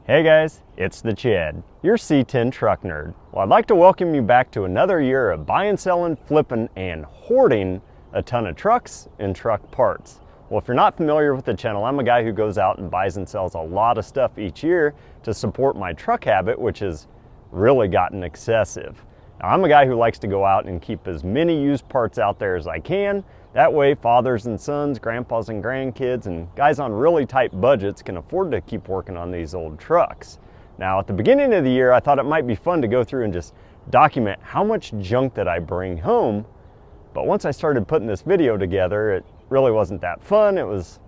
Hey guys, it's the Chad, your C10 truck nerd. Well, I'd like to welcome you back to another year of buying, selling, flipping, and hoarding a ton of trucks and truck parts. Well, if you're not familiar with the channel, I'm a guy who goes out and buys and sells a lot of stuff each year to support my truck habit, which has really gotten excessive. Now, I'm a guy who likes to go out and keep as many used parts out there as I can. That way, fathers and sons, grandpas and grandkids, and guys on really tight budgets can afford to keep working on these old trucks. Now, at the beginning of the year, I thought it might be fun to go through and just document how much junk that I bring home. But once I started putting this video together, it really wasn't that fun. It was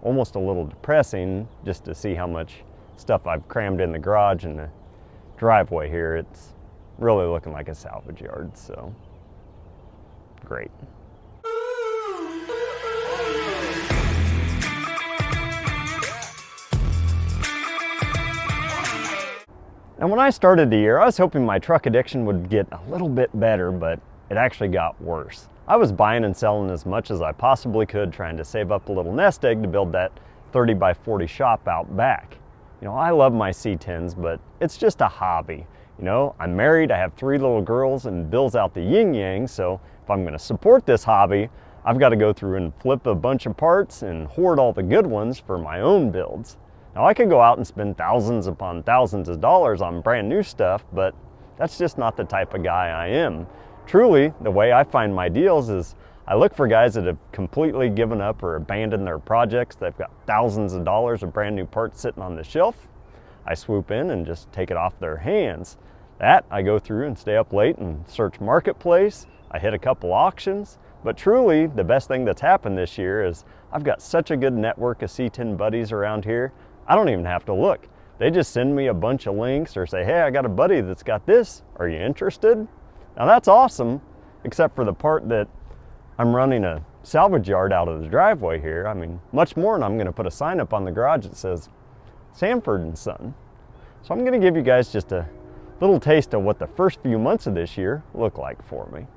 almost a little depressing just to see how much stuff I've crammed in the garage and the driveway here. It's really looking like a salvage yard, so great. And when I started the year, I was hoping my truck addiction would get a little bit better, but it actually got worse. I was buying and selling as much as I possibly could, trying to save up a little nest egg to build that 30 by 40 shop out back. You know, I love my C10s, but it's just a hobby. You know, I'm married, I have 3 little girls, and bills out the yin-yang, so if I'm gonna support this hobby, I've got to go through and flip a bunch of parts and hoard all the good ones for my own builds. Now, I could go out and spend thousands upon thousands of dollars on brand new stuff, but that's just not the type of guy I am. Truly, the way I find my deals is I look for guys that have completely given up or abandoned their projects. They've got thousands of dollars of brand new parts sitting on the shelf. I swoop in and just take it off their hands. That, I go through and stay up late and search Marketplace. I hit a couple auctions. But truly, the best thing that's happened this year is I've got such a good network of C10 buddies around here. I don't even have to look. They just send me a bunch of links or say, hey, I got a buddy that's got this. Are you interested? Now that's awesome, except for the part that I'm running a salvage yard out of the driveway here. I mean, much more, and I'm gonna put a sign up on the garage that says Sanford and Son. So I'm gonna give you guys just a little taste of what the first few months of this year look like for me.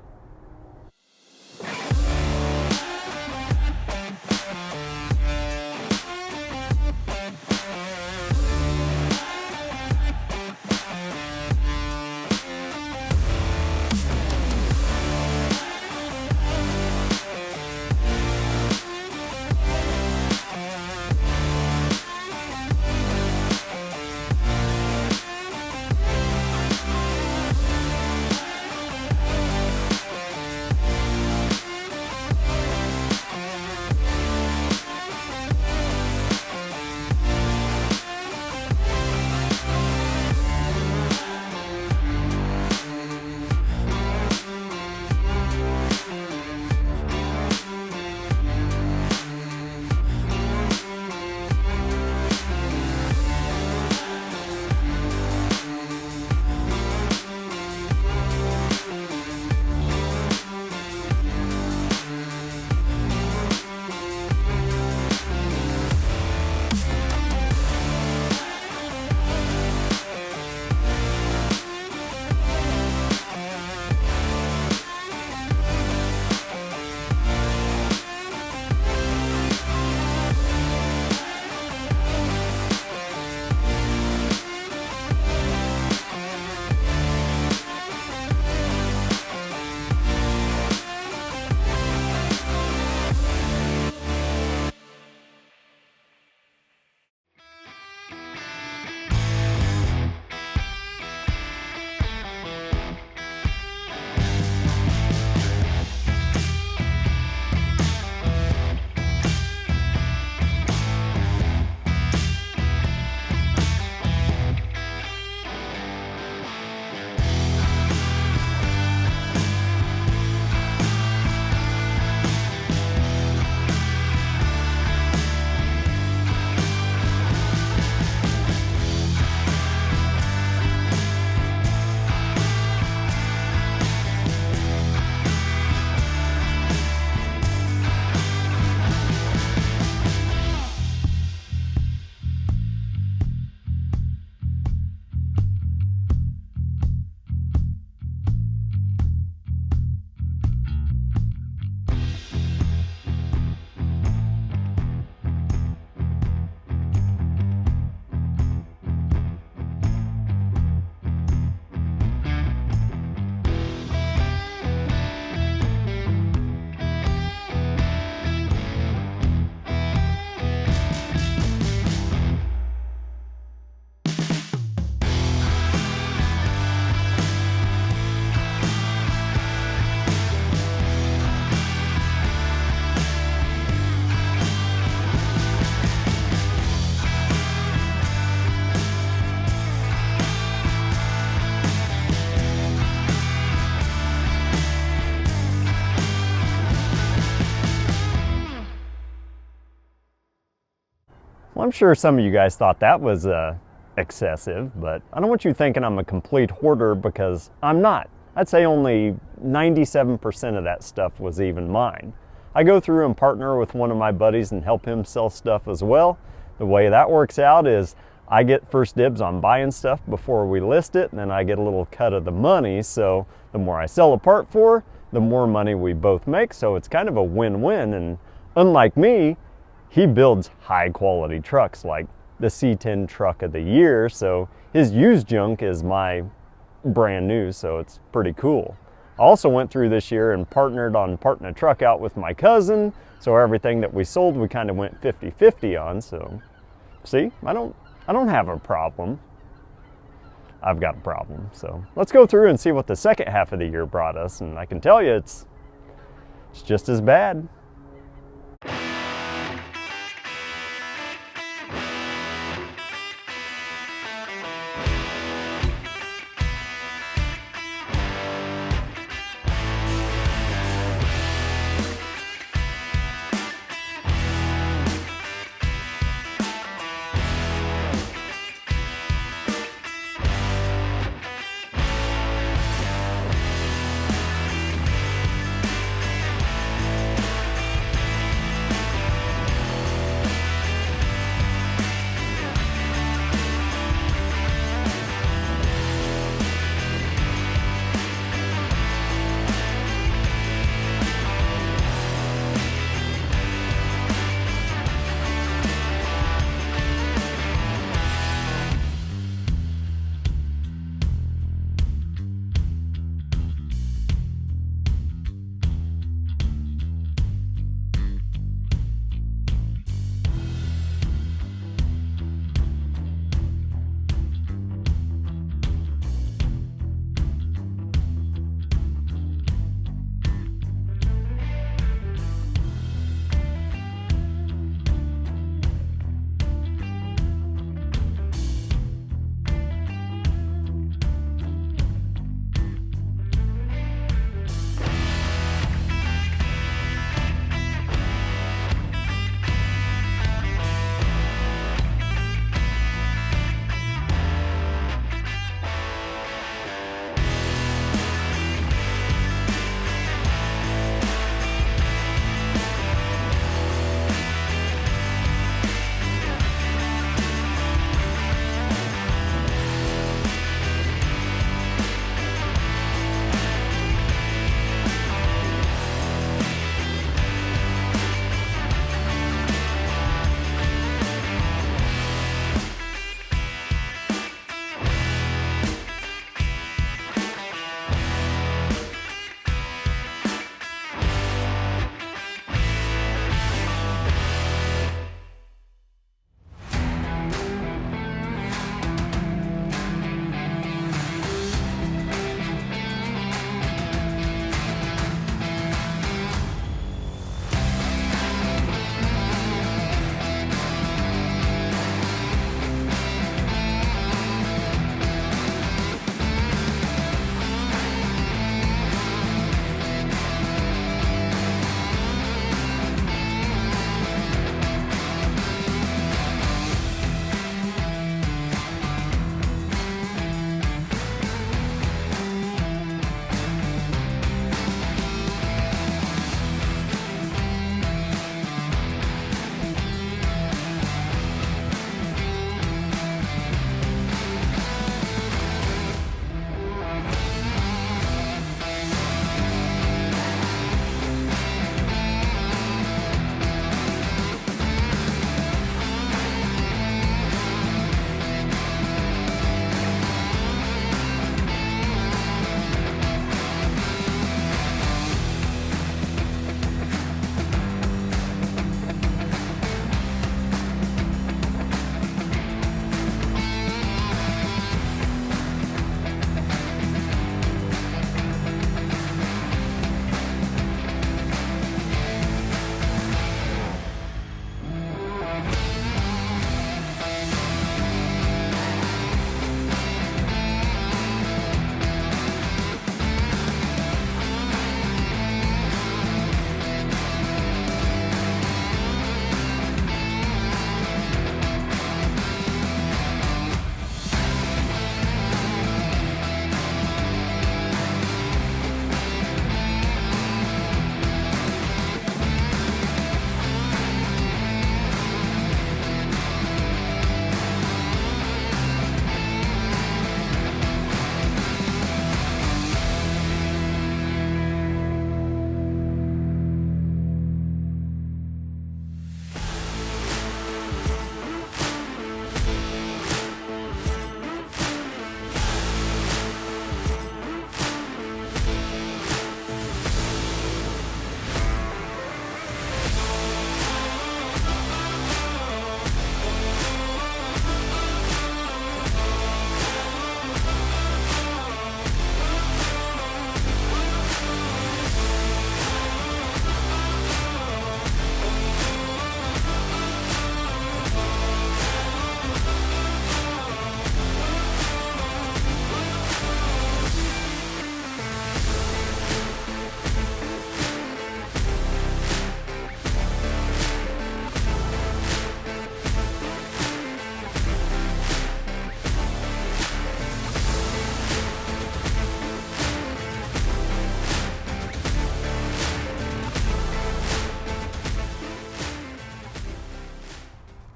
I'm sure some of you guys thought that was excessive, but I don't want you thinking I'm a complete hoarder, because I'm not. I'd say only 97% of that stuff was even mine. I go through and partner with one of my buddies and help him sell stuff as well. The way that works out is I get first dibs on buying stuff before we list it, and then I get a little cut of the money. So the more I sell a part for, the more money we both make. So it's kind of a win-win. And unlike me, he builds high quality trucks, like the C10 truck of the year. So his used junk is my brand new, so it's pretty cool. I also went through this year and partnered on parting a truck out with my cousin. So everything that we sold, we kind of went 50-50 on. So see, I don't have a problem. I've got a problem. So let's go through and see what the second half of the year brought us. And I can tell you it's just as bad.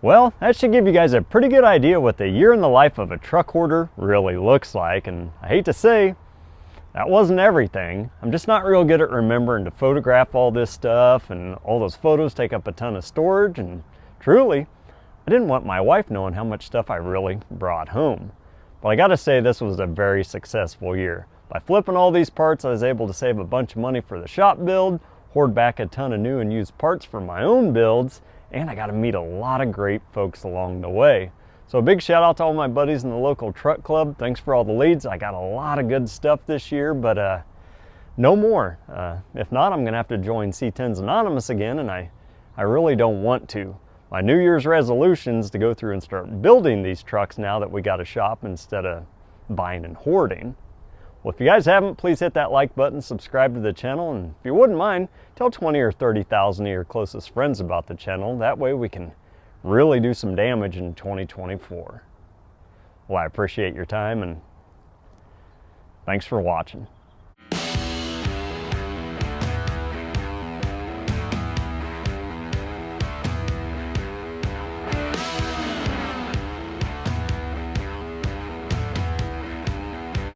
Well, that should give you guys a pretty good idea what the year in the life of a truck hoarder really looks like. And I hate to say, that wasn't everything. I'm just not real good at remembering to photograph all this stuff, and all those photos take up a ton of storage, and truly, I didn't want my wife knowing how much stuff I really brought home. But I gotta say, this was a very successful year. By flipping all these parts, I was able to save a bunch of money for the shop build, hoard back a ton of new and used parts for my own builds, and I got to meet a lot of great folks along the way. So a big shout out to all my buddies in the local truck club. Thanks for all the leads. I got a lot of good stuff this year, but no more. If not, I'm gonna have to join C10's Anonymous again, and I really don't want to. My New Year's resolution is to go through and start building these trucks now that we got a shop instead of buying and hoarding. Well, if you guys haven't, please hit that like button, subscribe to the channel, and if you wouldn't mind, tell 20 or 30,000 of your closest friends about the channel. That way we can really do some damage in 2024. Well, I appreciate your time, and thanks for watching.